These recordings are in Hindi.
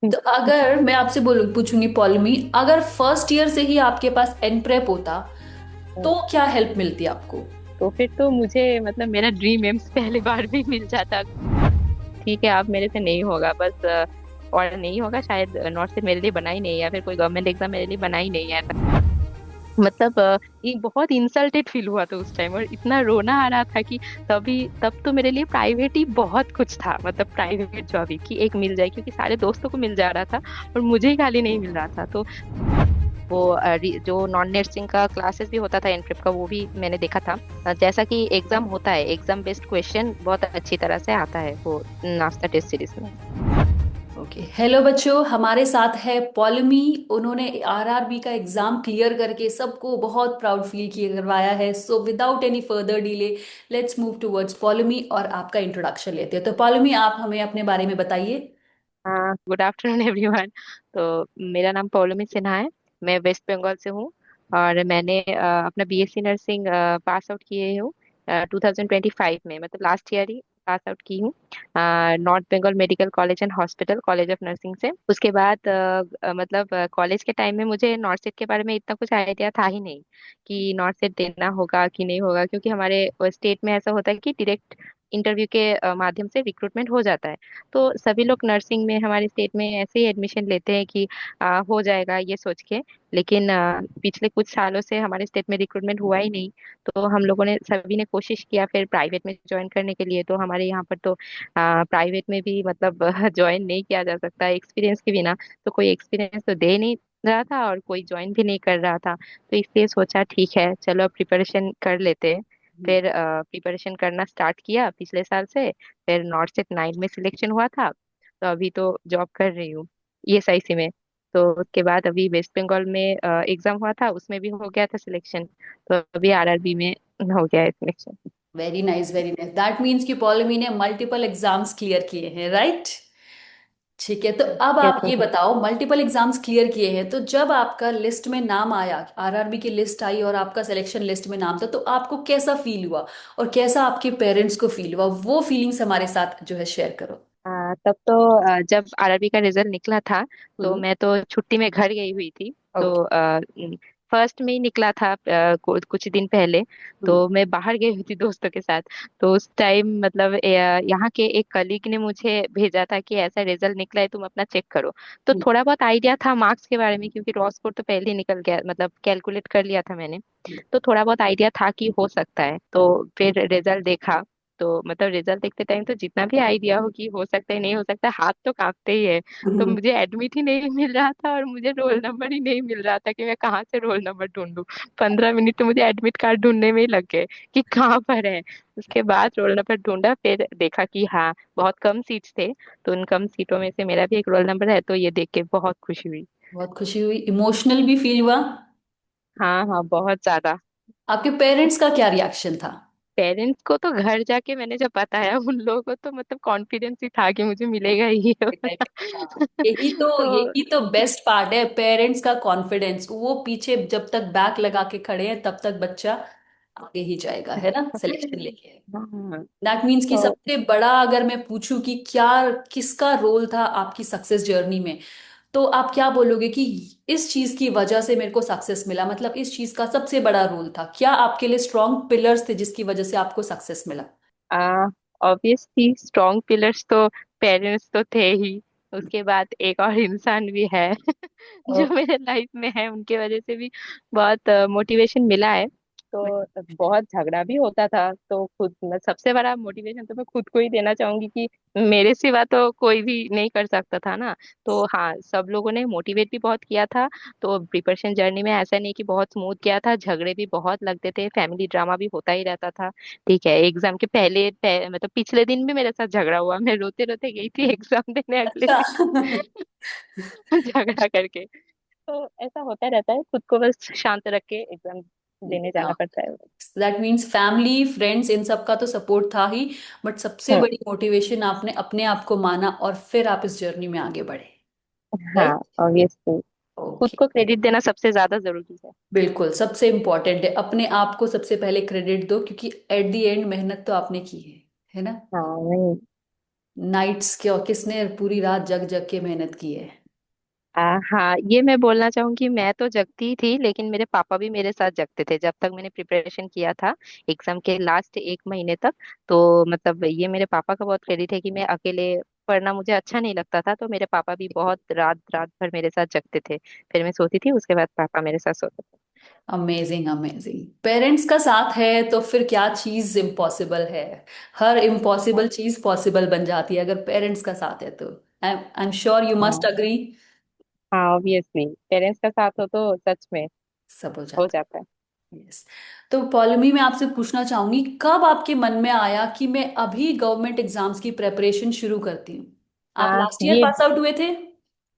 तो अगर मैं आपसे बोलूं पूछूंगी पॉलिमी, अगर फर्स्ट ईयर से ही आपके पास एन प्रेप होता तो क्या हेल्प मिलती आपको? तो फिर तो मुझे मतलब मेरा ड्रीम एम्स पहली बार भी मिल जाता। ठीक है, अब मेरे से नहीं होगा बस, और नहीं होगा शायद, नॉट से मेरे लिए बना ही नहीं है, या फिर कोई गवर्नमेंट एग्जाम मेरे लिए बना ही नहीं है। मतलब ये बहुत इंसल्टेड फील हुआ था उस टाइम, और इतना रोना आ रहा था कि तब तो मेरे लिए प्राइवेट ही बहुत कुछ था। मतलब प्राइवेट जॉब ही कि एक मिल जाए, क्योंकि सारे दोस्तों को मिल जा रहा था और मुझे ही खाली नहीं मिल रहा था। तो वो जो नॉन नर्सिंग का क्लासेस भी होता था एंट्रेप का, वो भी मैंने देखा था। जैसा कि एग्जाम होता है, एग्जाम बेस्ड क्वेश्चन बहुत अच्छी तरह से आता है वो नाश्ता टेस्ट सीरीज में। ओके, हेलो बच्चों, हमारे साथ है पॉलिमी। उन्होंने आरआरबी का एग्जाम क्लियर करके सबको बहुत प्राउड फील किए करवाया है। So without any further delay, let's move towards पॉलिमी और आपका इंट्रोडक्शन लेते हैं। तो पॉलिमी, आप हमें अपने बारे में बताइए। हाँ, गुड आफ्टरनून एवरीवन। तो मेरा नाम पौलोमी सिन्हा है। मैं वेस्ट बंगाल से हूँ, और मैंने अपना बीएससी नर्सिंग पास आउट किए हूँ 2025 में, मतलब लास्ट ईयर ही पास आउट की हूँ north Bengal medical college and hospital, college of nursing से। उसके बाद मतलब कॉलेज के टाइम में मुझे नॉर्थ सेट के बारे में इतना कुछ आइडिया था ही नहीं कि नॉर्थ सेट देना होगा कि नहीं होगा, क्योंकि हमारे स्टेट में ऐसा होता है कि डायरेक्ट इंटरव्यू के माध्यम से रिक्रूटमेंट हो जाता है। तो सभी लोग नर्सिंग में हमारे स्टेट में ऐसे ही एडमिशन लेते हैं कि हो जाएगा ये सोच के। लेकिन पिछले कुछ सालों से हमारे स्टेट में रिक्रूटमेंट हुआ ही नहीं। तो हम लोगों ने सभी ने कोशिश किया फिर प्राइवेट में ज्वाइन करने के लिए। तो हमारे यहाँ पर तो प्राइवेट में भी मतलब ज्वाइन नहीं किया जा सकता एक्सपीरियंस के बिना। तो कोई एक्सपीरियंस तो दे नहीं रहा था और कोई ज्वाइन भी नहीं कर रहा था। तो इसलिए सोचा ठीक है चलो प्रिपरेशन कर लेते हैं। फिर प्रिपरेशन करना स्टार्ट किया पिछले साल से। फिर नॉर्थ सेट 9 में सिलेक्शन हुआ था, तो अभी तो जॉब कर रही हूँ ईएसआईसी में। तो उसके बाद अभी वेस्ट बंगाल में एग्जाम हुआ था, उसमें भी हो गया था सिलेक्शन। तो अभी आरआरबी में हो गया है selection. Very nice, very nice. That means कि पॉलिमी ने मल्टीपल एग्जाम्स क्लियर किए हैं, राइट? ठीक है, तो अब ये आप तो ये है। बताओ, मल्टीपल एग्जाम्स क्लियर किए हैं तो जब आपका लिस्ट में नाम आया, आरआरबी की लिस्ट आई और आपका सिलेक्शन लिस्ट में नाम था, तो आपको कैसा फील हुआ और कैसा आपके पेरेंट्स को फील हुआ? वो फीलिंग्स हमारे साथ जो है शेयर करो। तब तो जब आरआरबी का रिजल्ट निकला था, तो हम्म। मैं तो छुट्टी में घर गई हुई थी। ओके। तो फर्स्ट में ही निकला था कुछ दिन पहले। हम्म। तो मैं बाहर गई हुई थी दोस्तों के साथ। तो उस टाइम मतलब यहाँ के एक कलीग ने मुझे भेजा था कि ऐसा रिजल्ट निकला है, तुम अपना चेक करो। तो हम्म। थोड़ा बहुत आइडिया था मार्क्स के बारे में, क्योंकि रॉ स्कोर तो पहले ही निकल गया, मतलब कैलकुलेट कर लिया था मैंने। तो थोड़ा बहुत आइडिया था कि हो सकता है। तो फिर रिजल्ट देखा। तो मतलब रिजल्ट देखते टाइम तो जितना भी आइडिया हो कि हो सकता है नहीं हो सकता, हाथ तो कांपते ही है। तो हम्म। मुझे एडमिट ही नहीं मिल रहा था, और मुझे रोल नंबर ही नहीं मिल रहा था कि मैं कहाँ से रोल नंबर ढूंढूं। 15 मिनट तो मुझे एडमिट कार्ड ढूंढने में ही लग गए कि कहाँ पर है। उसके बाद रोल नंबर ढूंढा, फिर देखा कि हाँ बहुत कम सीट्स थे। तो उन कम सीटों में से मेरा भी एक रोल नंबर है, तो ये देख के बहुत खुशी हुई। बहुत खुशी हुई, इमोशनल भी फील हुआ। हाँ हाँ, बहुत ज्यादा। आपके पेरेंट्स का क्या रिएक्शन था? पेरेंट्स को तो घर जाके मैंने जब बताया, उन लोगों को तो मतलब कॉन्फिडेंस ही था कि मुझे मिलेगा ही ये वाला। हाँ, तो यही तो बेस्ट पार्ट है, पेरेंट्स का कॉन्फिडेंस। वो पीछे जब तक बैक लगा के खड़े हैं तब तक बच्चा आगे ही जाएगा, है ना, सिलेक्शन लेके। हाँ। दैट मीन्स कि तो सबसे बड़ा, अगर मैं पूछूं कि क्या, किसका रोल था आपकी सक्सेस जर्नी में, तो आप क्या बोलोगे कि इस चीज की वजह से मेरे को सक्सेस मिला? मतलब इस चीज का सबसे बड़ा रोल था क्या? आपके लिए स्ट्रॉन्ग पिलर्स थे जिसकी वजह से आपको सक्सेस मिला? ऑब्वियसली स्ट्रॉन्ग पिलर्स तो पेरेंट्स तो थे ही। उसके बाद एक और इंसान भी है जो मेरे लाइफ में है, उनके वजह से भी बहुत मोटिवेशन मिला है। तो बहुत झगड़ा भी होता था, तो खुद मैं सबसे बड़ा मोटिवेशन तो मैं खुद को ही देना चाहूंगी कि मेरे सिवा तो कोई भी नहीं कर सकता था ना। तो हाँ, सब लोगों ने मोटिवेट भी बहुत किया था। तो प्रिपरेशन जर्नी में ऐसा नहीं कि बहुत स्मूथ गया था, झगड़े भी बहुत लगते थे, फैमिली ड्रामा भी होता ही रहता था। ठीक है, एग्जाम के मतलब पिछले दिन भी मेरे साथ झगड़ा हुआ, मैं रोते रोते गई थी एग्जाम देने अगले अच्छा। दिन झगड़ा करके। तो ऐसा होता रहता है, खुद को बस शांत रख के एग्जाम देने जाना पड़ता है। दैट मीन्स फैमिली, फ्रेंड्स, इन सब का तो सपोर्ट था ही, बट सबसे हम्म। बड़ी मोटिवेशन आपने अपने आप को माना और फिर आप इस जर्नी में आगे बढ़े। हाँ, राइट। ऑब्वियसली खुद ओके। को क्रेडिट देना सबसे ज्यादा जरूरी है। बिल्कुल, सबसे इंपॉर्टेंट है अपने आप को सबसे पहले क्रेडिट दो, क्योंकि एट द एंड मेहनत तो आपने की है ना? हाँ, नहीं। नाइट्स क्यों, किसने पूरी रात जग जग के मेहनत की है? हाँ, ये मैं बोलना चाहूंगी, मैं तो जगती ही थी लेकिन मेरे पापा भी मेरे साथ जगते थे जब तक मैंने प्रिपरेशन किया था एग्जाम के लास्ट एक महीने तक। तो मतलब ये मेरे पापा का बहुत क्रेडिट है कि मैं अकेले पढ़ना मुझे अच्छा नहीं लगता था, तो मेरे पापा भी बहुत रात रात भर मेरे साथ जगते थे। फिर मैं सोती थी, उसके बाद पापा मेरे साथ सोते थे। Amazing amazing. पेरेंट्स का साथ है तो फिर क्या चीज इम्पॉसिबल है? हर इम्पॉसिबल चीज पॉसिबल बन जाती है अगर पेरेंट्स का साथ है तो। I am sure you must हाँ अग्री। हाँ, ऑब्वियसली पेरेंट्स का साथ हो तो सच में सब हो हो जाता जाता है। है। यस। तो पॉलिमी में आपसे पूछना चाहूंगी, कब आपके मन में आया कि मैं अभी गवर्नमेंट एग्जाम्स की प्रेपरेशन शुरू करती हूँ? आप हाँ लास्ट ईयर ये पास आउट हुए थे?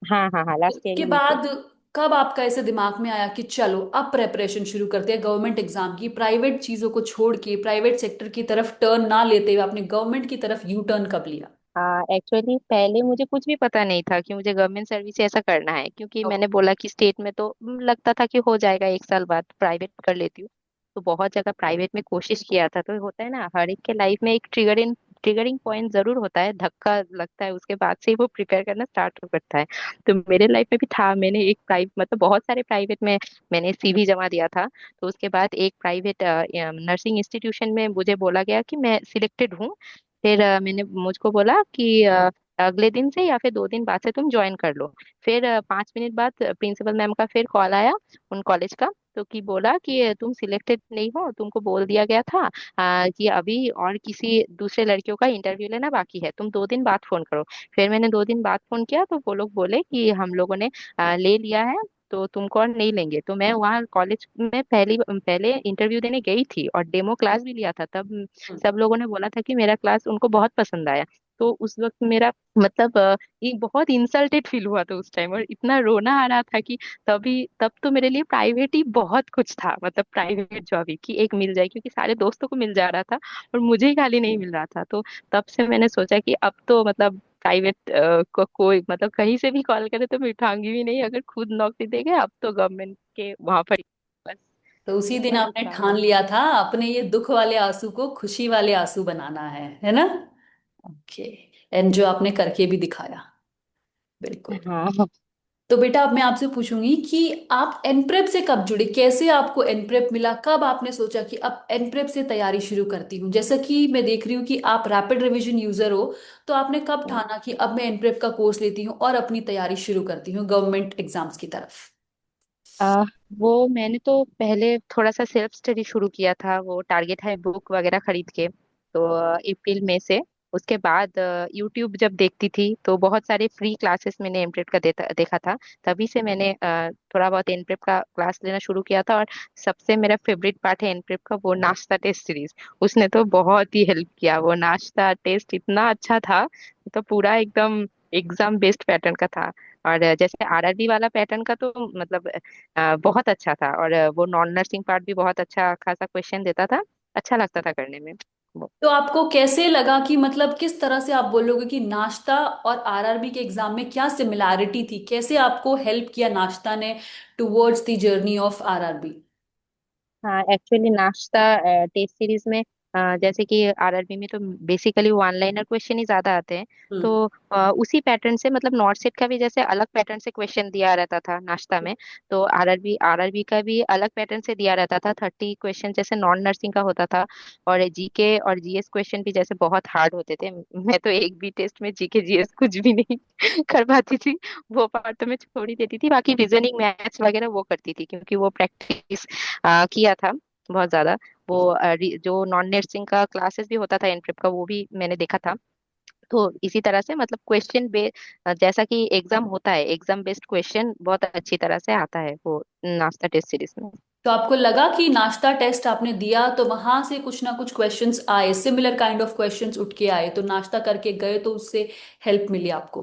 हाँ हाँ हाँ, लास्ट ईयर उसके ही हुई थी। बाद कब आपका ऐसे दिमाग में आया कि चलो अब प्रेपरेशन शुरू करते हैं गवर्नमेंट एग्जाम की, प्राइवेट चीजों को छोड़ के प्राइवेट सेक्टर की तरफ टर्न ना लेते हुए आपने गवर्नमेंट की तरफ यू टर्न कब लिया? हाँ, एक्चुअली पहले मुझे कुछ भी पता नहीं था कि मुझे गवर्नमेंट सर्विस ऐसा करना है, क्योंकि मैंने बोला कि स्टेट में तो लगता था कि हो जाएगा, एक साल बाद प्राइवेट कर लेती हूँ। तो बहुत जगह प्राइवेट में कोशिश किया था। तो होता है ना, हर एक के लाइफ में एक ट्रिगरिंग पॉइंट जरूर होता है, धक्का लगता है, उसके बाद से ही वो प्रिपेयर करना स्टार्ट करता है। तो मेरे लाइफ में भी था। मैंने एक प्राइवेट, मतलब बहुत सारे प्राइवेट में मैंने सीवी जमा दिया था। तो उसके बाद एक प्राइवेट नर्सिंग इंस्टीट्यूशन में मुझे बोला गया कि मैं सिलेक्टेड हूँ। फिर मैंने मुझको बोला कि अगले दिन से या फिर 2 दिन बाद से तुम ज्वाइन कर लो। फिर 5 मिनट बाद प्रिंसिपल मैम का फिर कॉल आया उन कॉलेज का। तो कि बोला कि तुम सिलेक्टेड नहीं हो, तुमको बोल दिया गया था कि अभी और किसी दूसरे लड़कियों का इंटरव्यू लेना बाकी है, तुम 2 दिन बाद फोन करो। फिर मैंने 2 दिन बाद फोन किया तो वो लोग बोले कि हम लोगों ने ले लिया है, तो तुमको और नहीं लेंगे। तो मैं वहाँ कॉलेज में पहली पहले इंटरव्यू देने गई थी और डेमो क्लास भी लिया था। तब सब लोगों ने बोला था कि मेरा क्लास उनको बहुत पसंद आया। तो उस वक्त मेरा मतलब ये बहुत इंसल्टेड फील हुआ था उस टाइम, और इतना रोना आ रहा था कि तब तो मेरे लिए प्राइवेट ही बहुत कुछ था, मतलब प्राइवेट जॉब ही कि एक मिल जाए, क्योंकि सारे दोस्तों को मिल जा रहा था और मुझे ही खाली नहीं मिल रहा था। तो तब से मैंने सोचा कि अब तो मतलब प्राइवेट को कोई मतलब कहीं से भी कॉल करे तो मैं उठाऊंगी भी नहीं, अगर खुद नौकरी देंगे अब तो गवर्नमेंट के वहां पर ही बस। तो उसी दिन ऐसा आपने कुछ ठान लिया था अपने ये दुख वाले आंसू को खुशी वाले आंसू बनाना है ना? ओके। एंड जो आपने करके भी दिखाया। बिल्कुल। हाँ तो बेटा अब मैं आपसे पूछूंगी कि आप एनप्रेप से कब जुड़े, कैसे आपको एनप्रेप मिला, कब आपने सोचा कि अब एनप्रेप से तैयारी शुरू करती हूँ? जैसा कि मैं देख रही हूँ कि आप रैपिड रिवीजन यूजर हो, तो आपने कब ठाना कि अब मैं एनप्रेप का कोर्स लेती हूँ और अपनी तैयारी शुरू करती हूँ गवर्नमेंट एग्जाम्स की तरफ? आ, वो मैंने तो पहले थोड़ा सा सेल्फ स्टडी शुरू किया था, वो टारगेट है बुक वगैरह खरीद के। तो अप्रैल में से उसके बाद यूट्यूब जब देखती थी तो बहुत सारे फ्री क्लासेस मैंने एमप्रेप का देखा था। तभी से मैंने थोड़ा बहुत एनप्रेप का क्लास लेना शुरू किया था। और सबसे मेरा फेवरेट पार्ट है एनप्रेप का वो नाश्ता टेस्ट सीरीज। उसने तो बहुत ही हेल्प किया, वो नाश्ता टेस्ट इतना अच्छा था। तो पूरा एकदम एग्जाम बेस्ड पैटर्न का था। और जैसे आरआरबी वाला पैटर्न का तो मतलब बहुत अच्छा था। और वो नॉन नर्सिंग पार्ट भी बहुत अच्छा खासा क्वेश्चन देता था, अच्छा लगता था करने में वो। तो आपको कैसे लगा कि मतलब किस तरह से आप बोलोगे कि नाश्ता और आरआरबी के एग्जाम में क्या सिमिलैरिटी थी, कैसे आपको हेल्प किया नाश्ता ने towards the journey of RRB? हाँ, एक्चुअली नाश्ता टेस्ट सीरीज में जैसे कि आरआरबी में तो बेसिकली वन लाइनर क्वेश्चन ही ज्यादा आते हैं। तो हम्म। उसी पैटर्न से मतलब नॉट सेट का भी जैसे अलग पैटर्न से क्वेश्चन दिया रहता था नाश्ता में। तो आरआरबी आरआरबी का भी अलग पैटर्न से दिया रहता था, 30 क्वेश्चन जैसे नॉन नर्सिंग का होता था। और जीके और जीएस क्वेश्चन भी जैसे बहुत हार्ड होते थे। मैं तो एक भी टेस्ट में जीके जीएस कुछ भी नहीं कर पाती थी। वो पार्ट तो मैं छोड़ ही देती थी, बाकी रीजनिंग मैथ्स वगैरह वो करती थी क्योंकि वो प्रैक्टिस किया था बहुत ज्यादा। वो जो नॉन नर्सिंग का क्लासेस भी होता था एनप्रेप का, वो भी मैंने देखा था। तो इसी तरह से मतलब क्वेश्चन बे जैसा कि एग्जाम होता है, एग्जाम बेस्ड क्वेश्चन बहुत अच्छी तरह से आता है वो नाश्ता टेस्ट सीरीज में। तो आपको लगा कि नाश्ता टेस्ट आपने दिया तो वहां से कुछ ना कुछ क्वेश्चंस आए, सिमिलर काइंड ऑफ क्वेश्चंस उठ के आए, तो नाश्ता करके गए तो उससे हेल्प मिली आपको?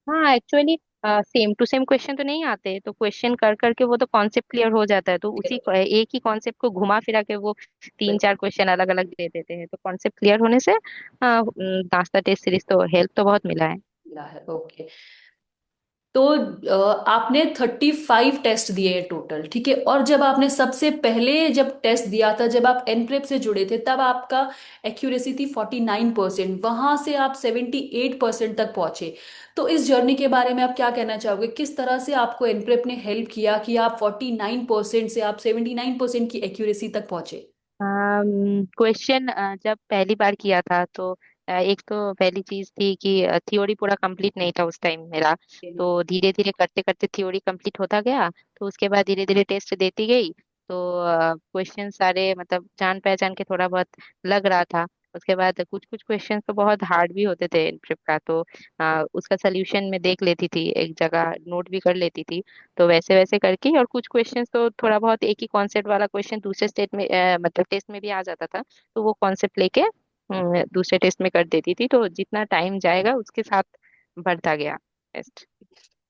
हाँ, actually same to same question तो नहीं आते, तो क्वेश्चन कर करके वो तो कॉन्सेप्ट क्लियर हो जाता है। तो एक ही कॉन्सेप्ट को घुमा फिरा के वो 3 4 क्वेश्चन अलग अलग दे देते हैं। तो कॉन्सेप्ट क्लियर होने से नाश्ता टेस्ट सीरीज तो हेल्प तो बहुत मिला है। मिला है, ओके। तो आपने 35 टेस्ट दिए हैं टोटल, ठीक है। और जब आपने सबसे पहले जब टेस्ट दिया था, जब आप एनप्रेप से जुड़े थे, तब आपका एक्यूरेसी थी 49%, वहां से आप 78% तक पहुंचे। तो इस जर्नी के बारे में आप क्या कहना चाहोगे? किस तरह से आपको एनप्रेप ने हेल्प किया कि आप 49% से आप 79% की एक्यूरेसी तक पहुंचे? क्वेश्चन जब पहली बार किया था तो एक तो पहली चीज थी कि थ्योरी पूरा कंप्लीट नहीं था उस टाइम मेरा। तो धीरे धीरे करते करते थ्योरी कंप्लीट होता गया, तो उसके बाद धीरे धीरे टेस्ट देती गई। तो क्वेश्चन सारे मतलब जान पहचान के थोड़ा बहुत लग रहा था। उसके बाद कुछ कुछ क्वेश्चन तो बहुत हार्ड भी होते थे ट्रिप का, तो उसका सोल्यूशन मैं देख लेती थी, एक जगह नोट भी कर लेती थी। तो वैसे वैसे करके, और कुछ क्वेश्चन तो थोड़ा बहुत एक ही कॉन्सेप्ट वाला क्वेश्चन दूसरे स्टेट में मतलब टेस्ट में भी आ जाता था, तो वो कॉन्सेप्ट लेके दूसरे टेस्ट में कर देती थी। तो जितना टाइम जाएगा उसके साथ बढ़ता गया टेस्ट।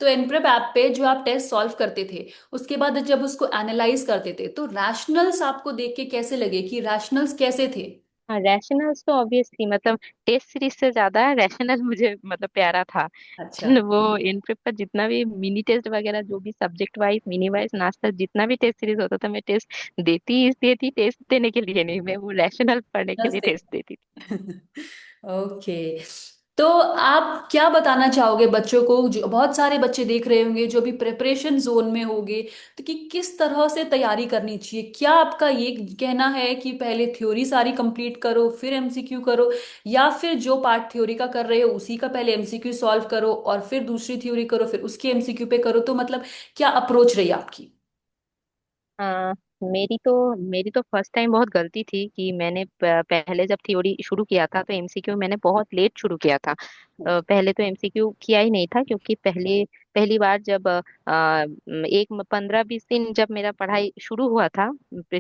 तो एनप्रेप ऐप पे जो आप टेस्ट सॉल्व करते थे, उसके बाद जब उसको एनालाइज करते थे, तो रैशनल्स आपको देख के कैसे लगे, कि रैशनल्स कैसे थे? हाँ, रैशनल्स तो ऑब्वियसली मतलब टेस्ट सीरीज से ज्यादा रैशनल मुझे मतलब प्यारा था। अच्छा। वो इनप्रेप का जितना भी मिनी टेस्ट वगैरह जो भी सब्जेक्ट वाइज मिनी वाइज नाश्ता जितना भी टेस्ट सीरीज होता था, मैं टेस्ट देती ही इसलिए थी, टेस्ट देने के लिए नहीं, मैं वो रैशनल पढ़ने के लिए नमस्ते। टेस्ट देती थी। ओके। तो आप क्या बताना चाहोगे बच्चों को, जो बहुत सारे बच्चे देख रहे होंगे जो भी प्रिपरेशन जोन में होंगे, तो कि किस तरह से तैयारी करनी चाहिए? क्या आपका ये कहना है कि पहले थ्योरी सारी कंप्लीट करो फिर एमसीक्यू करो, या फिर जो पार्ट थ्योरी का कर रहे हो उसी का पहले एमसीक्यू सॉल्व करो और फिर दूसरी थ्योरी करो फिर उसकी एमसीक्यू पे करो? तो मतलब क्या अप्रोच रही आपकी? हाँ, मेरी तो फर्स्ट टाइम बहुत गलती थी कि मैंने पहले जब थ्योरी शुरू किया था तो एमसीक्यू मैंने बहुत लेट शुरू किया था। पहले तो एमसीक्यू किया ही नहीं था, क्योंकि पहली बार जब एक 15-20 दिन जब मेरा पढ़ाई शुरू हुआ था,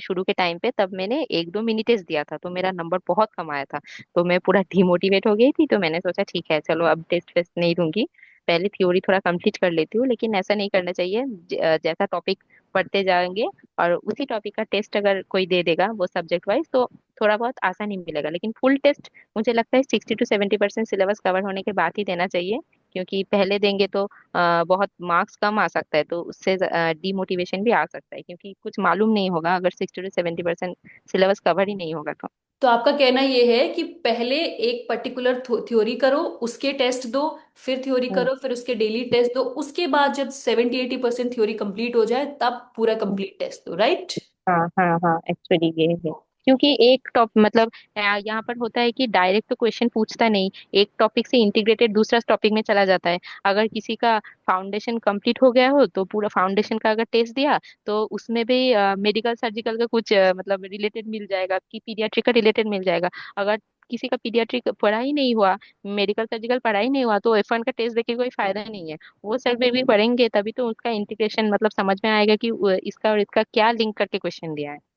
शुरू के टाइम पे तब मैंने एक दो मिनी टेस्ट दिया था, तो मेरा नंबर बहुत कम आया था। तो मैं पूरा डिमोटिवेट हो गई थी, तो मैंने सोचा ठीक है चलो अब टेस्ट फेस्ट नहीं दूंगी, पहले थ्योरी थोड़ा कंप्लीट कर लेती हूँ। लेकिन ऐसा नहीं करना चाहिए, जैसा टॉपिक पढ़ते जाएंगे और उसी टॉपिक का टेस्ट अगर कोई दे देगा वो सब्जेक्ट वाइज, तो थोड़ा बहुत आसानी मिलेगा। लेकिन फुल टेस्ट मुझे लगता है 60 to 70% सिलेबस कवर होने के बाद ही देना चाहिए, क्योंकि पहले देंगे तो बहुत मार्क्स कम आ सकता है, तो उससे डीमोटिवेशन भी आ सकता है, क्योंकि कुछ मालूम नहीं होगा अगर 60 to 70% सिलेबस कवर ही नहीं होगा तो। तो आपका कहना ये है कि पहले एक पर्टिकुलर थ्योरी करो, उसके टेस्ट दो, फिर थ्योरी हम्म। करो, फिर उसके डेली टेस्ट दो, उसके बाद जब 70-80% थ्योरी कंप्लीट हो जाए तब पूरा कंप्लीट टेस्ट दो, राइट? हाँ हाँ हाँ, एक्चुअली ये है। क्योंकि एक टॉप मतलब यहाँ पर होता है कि डायरेक्ट तो क्वेश्चन पूछता नहीं, एक टॉपिक से इंटीग्रेटेड दूसरा टॉपिक में चला जाता है। अगर किसी का फाउंडेशन कंप्लीट हो गया हो तो पूरा फाउंडेशन का अगर टेस्ट दिया, तो उसमें भी मेडिकल सर्जिकल का कुछ मतलब रिलेटेड मिल जाएगा, कि पीडियाट्रिक का रिलेटेड मिल जाएगा। अगर किसी का पीडियाट्रिक पढ़ा ही नहीं हुआ, मेडिकल सर्जिकल पढ़ा ही नहीं हुआ, तो F1 का टेस्ट देके कोई फायदा नहीं है। वो सब भी पढ़ेंगे तभी तो उसका इंटीग्रेशन मतलब समझ में आएगा कि इसका और इसका क्या लिंक करके क्वेश्चन दिया है।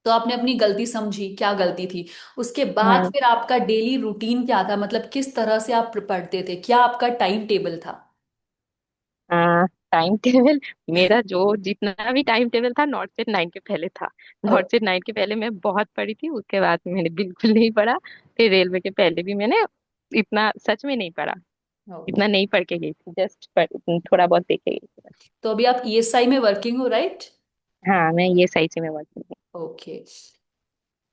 तो आपने अपनी गलती समझी, क्या गलती थी? उसके बाद हम्म। फिर आपका डेली रूटीन क्या था? मतलब किस तरह से आप पढ़ते थे, क्या आपका टाइम टेबल था? टाइम टेबल मेरा जो जितना भी टाइम टेबल था नॉट सेट 9 के पहले था। नॉट सेट 9 के पहले मैं बहुत पढ़ी थी, उसके बाद मैंने बिल्कुल नहीं पढ़ा। फिर रेलवे के पहले भी मैंने इतना सच में नहीं पढ़ा, ओके। इतना नहीं पढ़ के गई थी, जस्ट थोड़ा बहुत देख के गई थी। तो अभी आप ईएसआई में वर्किंग हो, राइट? हाँ, मैं ये सही से मैं वर्किंग हूँ। ओके।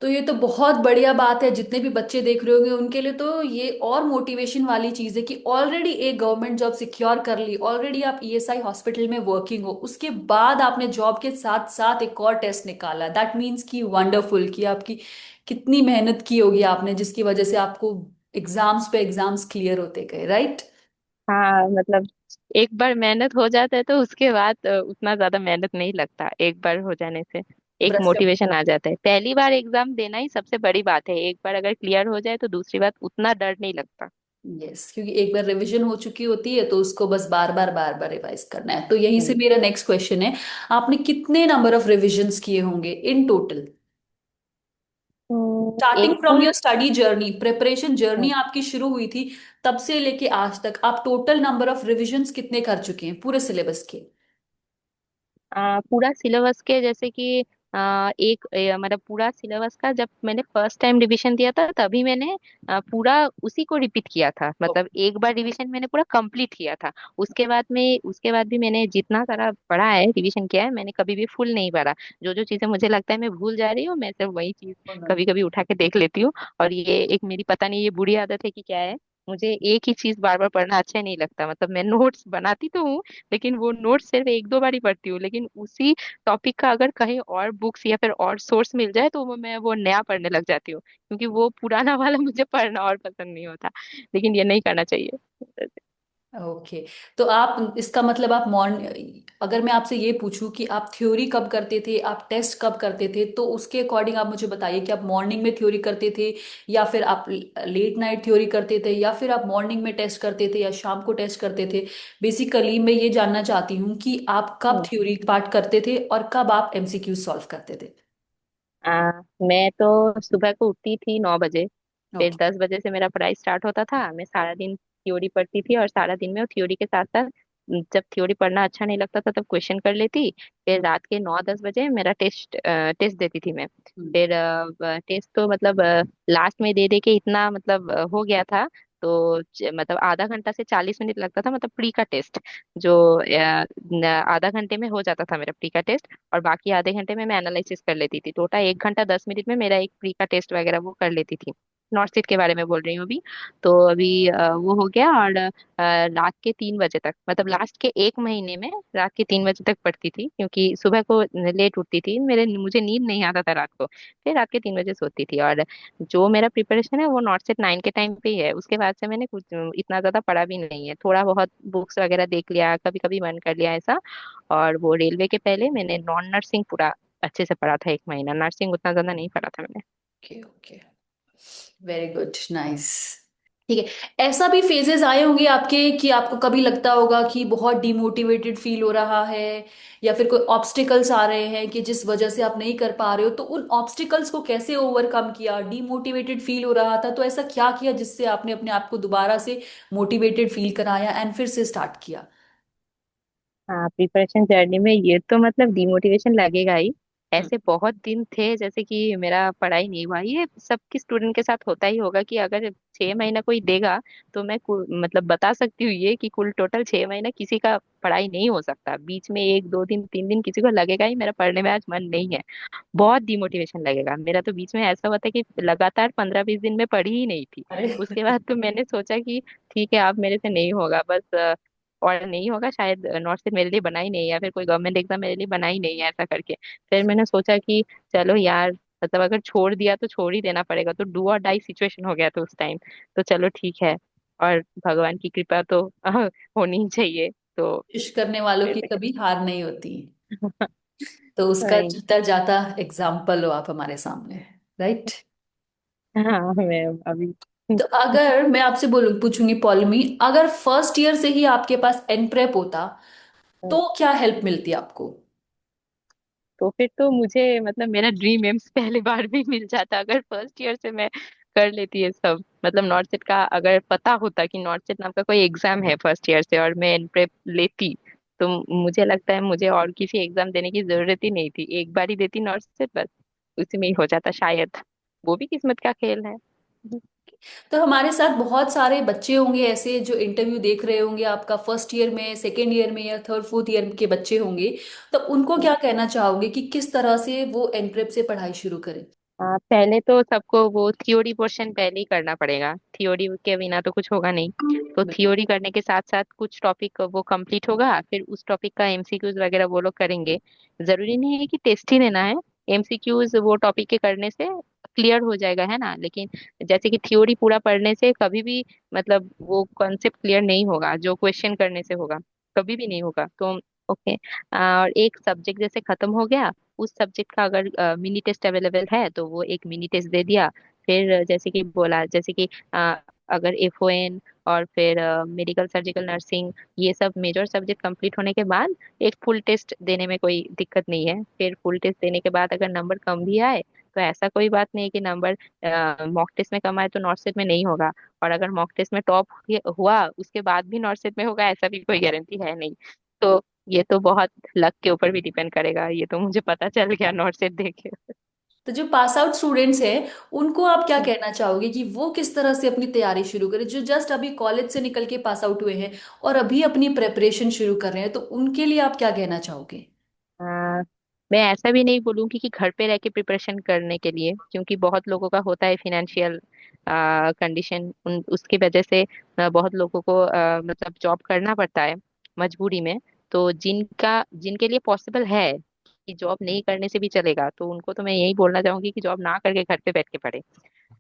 तो ये तो बहुत बढ़िया बात है, जितने भी बच्चे देख रहे होंगे उनके लिए तो ये और मोटिवेशन वाली चीज है कि ऑलरेडी एक गवर्नमेंट जॉब सिक्योर कर ली, ऑलरेडी आप ईएसआई हॉस्पिटल में वर्किंग हो, उसके बाद आपने जॉब के साथ साथ एक और टेस्ट निकाला। दैट मीन्स कि वंडरफुल, कि आपकी कितनी मेहनत की होगी आपने, जिसकी वजह से आपको एग्जाम्स पे एग्जाम्स क्लियर होते गए, राइट? हाँ मतलब एक बार मेहनत हो जाता है तो उसके बाद उतना ज्यादा मेहनत नहीं लगता, एक बार हो जाने से एक ब्रश। मोटिवेशन आ जाता है। पहली बार एग्जाम देना ही सबसे बड़ी बात है, एक बार अगर क्लियर हो जाए तो दूसरी बार उतना डर नहीं लगता। यस, क्योंकि एक बार रिवीजन हो चुकी होती है तो उसको बस बार बार बार बार रिवाइज करना है। तो यहीं से हम्म। मेरा नेक्स्ट क्वेश्चन है, आपने कितने नंबर ऑफ रिविजन्स किए होंगे इन टोटल? स्टार्टिंग एक from full your study journey, preparation journey आपकी शुरू हुई थी, तब से लेके आज तक आप टोटल नंबर ऑफ रिविजन्स कितने कर चुके हैं पूरे सिलेबस के? पूरा सिलेबस के जैसे कि एक मतलब पूरा सिलेबस का जब मैंने फर्स्ट टाइम रिवीजन दिया था तभी मैंने पूरा उसी को रिपीट किया था, मतलब एक बार रिवीजन मैंने पूरा कंप्लीट किया था। उसके बाद भी मैंने जितना सारा पढ़ा है, रिवीजन किया है, मैंने कभी भी फुल नहीं पढ़ा। जो जो चीजें मुझे लगता है मैं भूल जा रही हूँ, मैं सिर्फ वही चीज कभी कभी उठा के देख लेती हूँ। और ये एक मेरी पता नहीं ये बुरी आदत है कि क्या है, मुझे एक ही चीज बार बार पढ़ना अच्छा नहीं लगता। मतलब मैं नोट्स बनाती तो हूँ, लेकिन वो नोट्स सिर्फ एक दो बार ही पढ़ती हूँ। लेकिन उसी टॉपिक का अगर कहीं और बुक्स या फिर और सोर्स मिल जाए तो मैं वो नया पढ़ने लग जाती हूँ, क्योंकि वो पुराना वाला मुझे पढ़ना और पसंद नहीं होता। लेकिन ये नहीं करना चाहिए। ओके। तो आप इसका मतलब आप मॉर्न अगर मैं आपसे ये पूछूं कि आप थ्योरी कब करते थे, आप टेस्ट कब करते थे, तो उसके अकॉर्डिंग आप मुझे बताइए कि आप मॉर्निंग में थ्योरी करते थे, या फिर आप लेट नाइट थ्योरी करते थे, या फिर आप मॉर्निंग में टेस्ट करते थे या शाम को टेस्ट करते थे। बेसिकली मैं ये जानना चाहती हूँ कि आप कब हम्म। थ्योरी पार्ट करते थे और कब आप एमसीक्यू सॉल्व करते थे। मैं तो सुबह को उठती थी 9 बजे। फिर ओके। 10 बजे से मेरा पढ़ाई स्टार्ट होता था। मैं सारा दिन थ्योरी पढ़ती थी और सारा दिन में थ्योरी के साथ साथ जब थ्योरी पढ़ना अच्छा नहीं लगता था तब क्वेश्चन कर लेती। फिर रात के 9-10 बजे मेरा टेस्ट देती थी मैं। फिर टेस्ट तो मतलब लास्ट में दे दे के इतना मतलब हो गया था। तो मतलब आधा घंटा से 40 मिनट लगता था, मतलब प्री का टेस्ट जो आधा घंटे में हो जाता था मेरा प्री का टेस्ट। और बाकी आधे घंटे में मैं एनालिसिस कर लेती थी। टोटल 1 घंटा 10 मिनट में मेरा एक प्री का टेस्ट वगैरह वो कर लेती थी। नॉर्थ सीट के बारे में बोल रही हूँ अभी। तो अभी वो हो गया। और रात के 3 बजे तक, मतलब लास्ट के एक महीने में रात के 3 बजे तक पढ़ती थी, क्योंकि सुबह को लेट उठती थी, मेरे मुझे नींद नहीं आता था रात को। फिर रात के 3 बजे सोती थी। और जो मेरा प्रिपरेशन है वो नॉर्थ सेट 9 के टाइम पे ही है। उसके बाद से मैंने कुछ इतना ज्यादा पढ़ा भी नहीं है, थोड़ा बहुत बुक्स वगैरह देख लिया, कभी कभी मन कर लिया ऐसा। और वो रेलवे के पहले मैंने नॉन नर्सिंग पूरा अच्छे से पढ़ा था, 1 महीना। नर्सिंग उतना ज्यादा नहीं पढ़ा था मैंने। Okay. Okay. Very good, nice. ठीक है। ऐसा भी फेजेस आए होंगे आपके कि आपको कभी लगता होगा कि बहुत डिमोटिवेटेड फील हो रहा है, या फिर कोई ऑब्स्टिकल्स आ रहे हैं कि जिस वजह से आप नहीं कर पा रहे हो, तो उन ऑब्स्टिकल्स को कैसे ओवरकम किया? डिमोटिवेटेड फील हो रहा था तो ऐसा क्या किया जिससे आपने अपने आप को दोबारा से मोटिवेटेड फील कराया एंड फिर से स्टार्ट किया? हाँ, प्रिपरेशन जर्नी में ये तो मतलब डिमोटिवेशन लगेगा ही। हम्म। ऐसे बहुत दिन थे जैसे कि मेरा पढ़ाई नहीं हुआ, ये सबकी स्टूडेंट के साथ होता ही होगा कि अगर 6 महीना कोई देगा तो मैं मतलब बता सकती हूँ ये कि कुल टोटल 6 महीना किसी का पढ़ाई नहीं हो सकता। बीच में 1 2 दिन 3 दिन किसी को लगेगा ही मेरा पढ़ने में आज मन नहीं है, बहुत डिमोटिवेशन लगेगा। मेरा तो बीच में ऐसा हुआ था कि लगातार 15-20 दिन में पढ़ी ही नहीं थी। अरे। उसके बाद तो मैंने सोचा कि ठीक है अब मेरे से नहीं होगा बस, और नहीं होगा शायद, नॉट से मेरे लिए बना ही नहीं, या फिर कोई गवर्नमेंट एग्जाम मेरे लिए बना ही नहीं है ऐसा करके। फिर मैंने सोचा कि चलो यार, मतलब अगर छोड़ दिया तो छोड़ ही देना पड़ेगा, तो डू और डाई सिचुएशन हो गया था उस टाइम। तो चलो ठीक है, और भगवान की कृपा तो होनी ही चाहिए। तो विश करने वालों की फिर कभी हार नहीं होती। तो उसका वही। जीता जाता एग्जाम्पल हो आप हमारे सामने, राइट? हाँ मैं अभी तो अगर मैं आपसे बोलूं पूछूंगी पॉलमी, अगर फर्स्ट ईयर से ही आपके पास एन प्रेप होता तो क्या हेल्प मिलती आपको? तो फिर तो मुझे मतलब मेरा ड्रीम एम्स पहले बार में मिल जाता अगर फर्स्ट ईयर से मैं कर लेती है सब। मतलब नॉर्थ सेट का अगर पता होता कि नॉर्थ सेट नाम का कोई एग्जाम है फर्स्ट ईयर से, और मैं प्रेप लेती, तो मुझे लगता है मुझे और किसी एग्जाम देने की जरूरत ही नहीं थी, एक बार ही देती नॉर्थ सेट बस, उसी में ही हो जाता शायद। वो भी किस्मत का खेल है। तो हमारे साथ बहुत सारे बच्चे होंगे ऐसे जो इंटरव्यू देख रहे होंगे आपका, फर्स्ट ईयर में, सेकेंड ईयर में, या थर्ड फोर्थ ईयर के बच्चे होंगे। तो उनको क्या कहना चाहोगे कि किस तरह से वो एन प्रेप से पढ़ाई शुरू करें? पहले तो सबको वो थियोरी पोर्शन पहले ही करना पड़ेगा, थियोरी के बिना तो कुछ होगा नहीं। तो थियोरी करने के साथ साथ कुछ टॉपिक वो कंप्लीट होगा, फिर उस टॉपिक का एमसीक्यूज वगैरह वो लोग करेंगे। जरूरी नहीं है कि टेस्ट ही लेना है, एमसीक्यूज वो टॉपिक के करने से क्लियर हो जाएगा, है ना। लेकिन जैसे कि थियोरी पूरा पढ़ने से कभी भी मतलब वो कॉन्सेप्ट क्लियर नहीं होगा, जो क्वेश्चन करने से होगा कभी भी नहीं होगा। तो ओके। और एक सब्जेक्ट जैसे खत्म हो गया, उस सब्जेक्ट का अगर मिनी टेस्ट अवेलेबल है तो वो एक मिनी टेस्ट दे दिया। फिर जैसे कि बोला, जैसे कि अगर एफओएन और फिर मेडिकल सर्जिकल नर्सिंग, ये सब मेजर सब्जेक्ट कंप्लीट होने के बाद एक फुल टेस्ट देने में कोई दिक्कत नहीं है। फिर फुल टेस्ट देने के बाद अगर नंबर कम भी आए तो ऐसा कोई बात नहीं है कि नंबर मॉक टेस्ट में कम आए तो नॉर्थ सेट में नहीं होगा, और अगर मॉक टेस्ट में टॉप हुआ उसके बाद भी नॉर्थ सेट में होगा, ऐसा भी कोई गारंटी है नहीं। तो ये तो बहुत लक के ऊपर भी डिपेंड करेगा, ये तो मुझे पता चल गया नोट से देख के। तो जो पास आउट स्टूडेंट्स हैं उनको आप क्या हम्म। कहना चाहोगे कि वो किस तरह से अपनी तैयारी शुरू करें, जो जस्ट अभी कॉलेज से निकल के पास आउट हुए हैं और अभी अपनी प्रेपरेशन शुरू कर रहे हैं, तो उनके लिए आप क्या कहना चाहोगे? अ, मैं ऐसा भी नहीं बोलूंगी कि घर पे रह के प्रिपरेशन करने के लिए, क्योंकि बहुत लोगों का होता है फिनेंशियल कंडीशन, उन उसकी वजह से बहुत लोगों को मतलब जॉब करना पड़ता है मजबूरी में। तो जिनके लिए पॉसिबल है कि जॉब नहीं करने से भी चलेगा, तो उनको तो मैं यही बोलना चाहूंगी कि जॉब ना करके घर पे बैठ के पढ़े।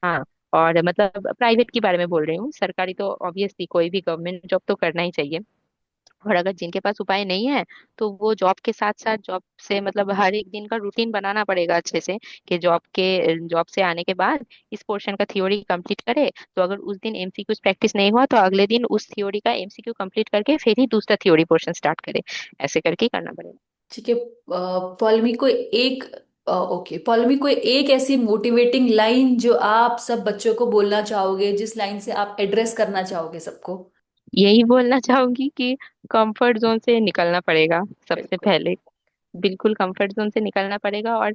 हाँ। और मतलब प्राइवेट के बारे में बोल रही हूँ, सरकारी तो ऑब्वियसली कोई भी गवर्नमेंट जॉब तो करना ही चाहिए। और अगर जिनके पास उपाय नहीं है, तो वो जॉब के साथ साथ जॉब से मतलब हर एक दिन का रूटीन बनाना पड़ेगा अच्छे से, कि जॉब से आने के बाद इस पोर्शन का थ्योरी कंप्लीट करे। तो अगर उस दिन एमसीक्यू प्रैक्टिस नहीं हुआ, तो अगले दिन उस थ्योरी का एमसीक्यू कंप्लीट करके फिर ही दूसरा थ्योरी पोर्शन स्टार्ट करे। ऐसे करके ही करना पड़ेगा। ठीक है। पॉलमी को एक ओके, पॉलमी को एक ऐसी मोटिवेटिंग लाइन जो आप सब बच्चों को बोलना चाहोगे, जिस लाइन से आप एड्रेस करना चाहोगे सबको। यही बोलना चाहूंगी कि कंफर्ट जोन से निकलना पड़ेगा सबसे बिल्कुल। पहले। बिल्कुल कंफर्ट जोन से निकलना पड़ेगा। और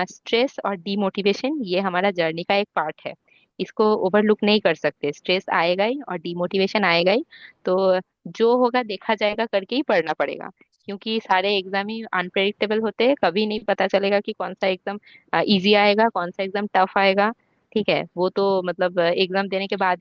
स्ट्रेस और डीमोटिवेशन ये हमारा जर्नी का एक पार्ट है, इसको ओवरलुक नहीं कर सकते। स्ट्रेस आएगा ही और डीमोटिवेशन आएगा ही। तो जो होगा देखा जाएगा करके ही पढ़ना पड़ेगा, क्योंकि सारे एग्जाम ही अनप्रेडिक्टेबल होते हैं। कभी नहीं पता चलेगा कि कौन सा एग्जाम इजी आएगा, कौन सा एग्जाम टफ आएगा। ठीक है, वो तो मतलब एग्जाम देने के बाद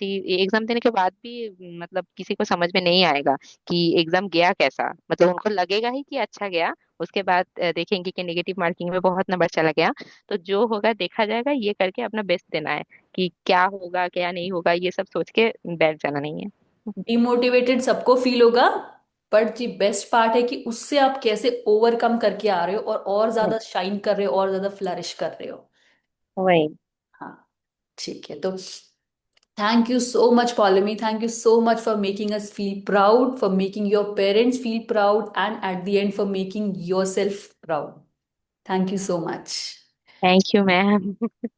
भी मतलब किसी को समझ में नहीं आएगा कि एग्जाम गया कैसा। मतलब उनको लगेगा ही कि अच्छा गया, उसके बाद देखेंगे कि नेगेटिव मार्किंग में बहुत नंबर चला गया। तो जो होगा देखा जाएगा, ये करके अपना बेस्ट देना है। कि क्या होगा क्या नहीं होगा ये सब सोच के बैठ जाना नहीं है। डिमोटिवेटेड सबको फील होगा, बट जी बेस्ट पार्ट है कि उससे आप कैसे ओवरकम करके आ रहे हो और हम्म, ज्यादा शाइन कर रहे हो और ज्यादा फ्लरिश कर रहे हो। वही। हाँ। ठीक है। तो thank you so much Paulami, thank you so much for making us feel proud, for making your parents feel proud, and at the end for making your self proud. Thank you so much. Thank you ma'am.